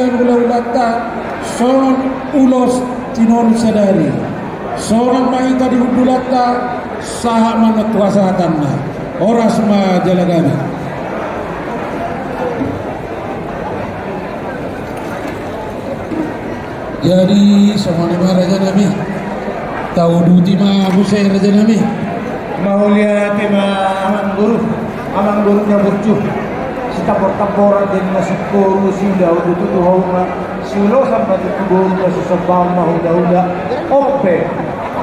kemudian ulah-ulata seorang ulos tinon sadari seorang maita di udulata saha manut wasahatanna oras ma jalagana. Jadi semua nama raja nami tahu duti ma busai raja nami Mahulia tema amang gurunya burcu sita portabora din nasukuru sila udu tuhauma silo sampai guru nasusabang mahuda-huda ope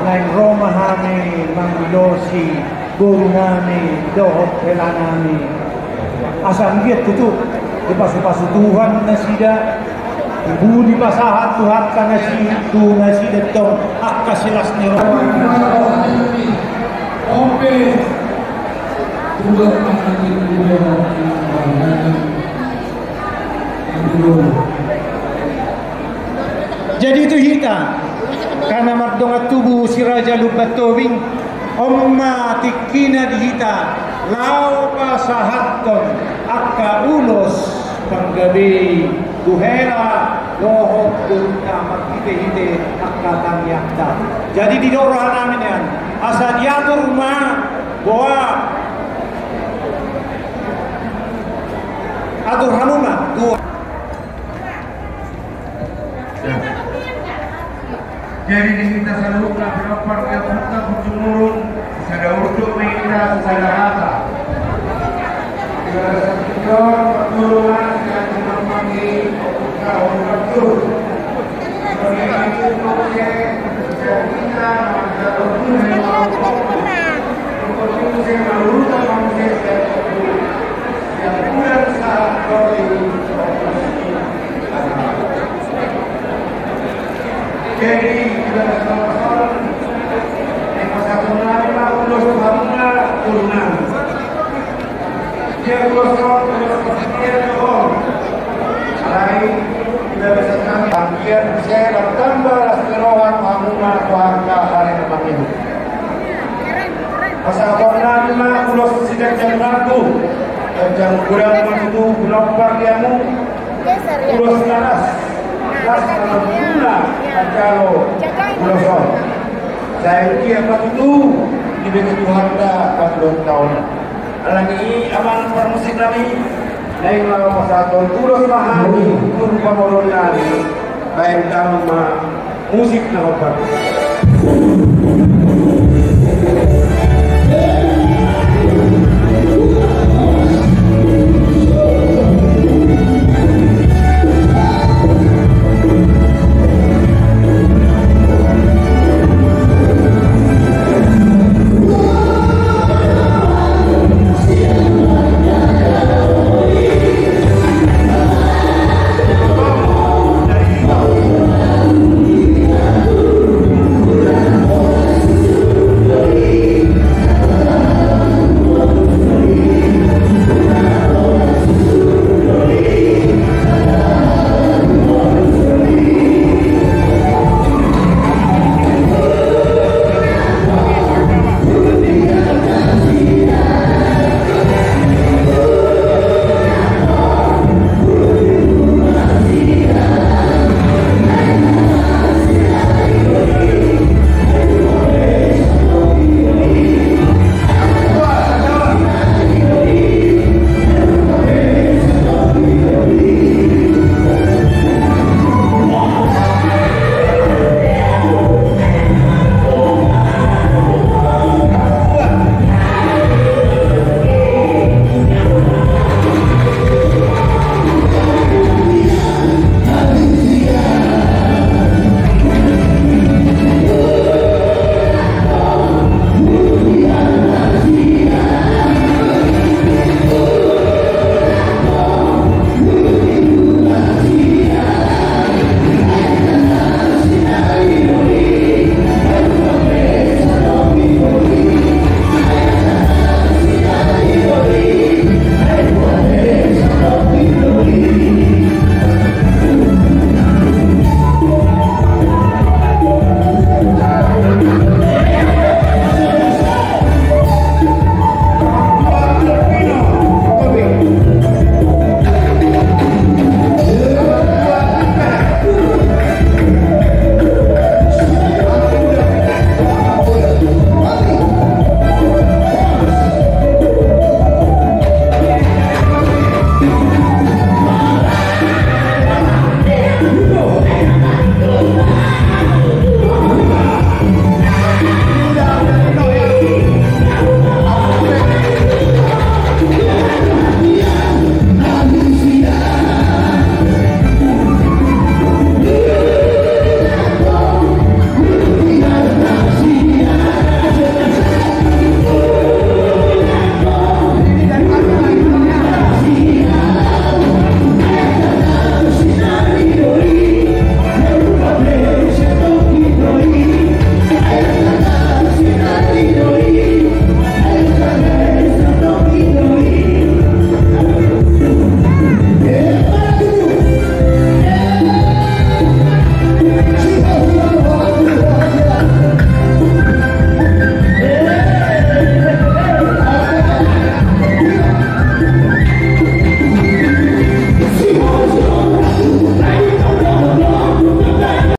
nain Roma hami manglosi guru nami dohot pelanami asam gitu tuh dipasu-pasu Tuhan nasida ibu di pasahat Tuhan karena si itu nasi detong akka silas ni oke jadi itu hita karena mardongat tubuh si raja lupa towing omma tikina di hita lau pasahaton akka ulos panggabi duhera lohok dunta makite-hite akatan yakta. Jadi di dorohan namin yan asa diatur rumah bahwa atur hamuma dua. Jadi di kita selalu berapa yang kita berjumurun sada urut kita sada hata. Kita satu pertolongan dan menemani kau betul. Bagaimana itu boleh kita jadi kita sama-sama yang pasal lama ulos hamna turunan dia ulos sekian tahun lain kita bisa kami hampir saya bertambah sekerohan hamuna keluarga hari memang itu pasal lama ulos sidak jam ragu jam kurang itu gelombang diamu ulos laras kalau kalau uloson saya kira itu diberi Tuhan dah 40 tahun lagi aman permusik kami lain lalu masa tahun ulos mahani kurva molonari baik dalam musik na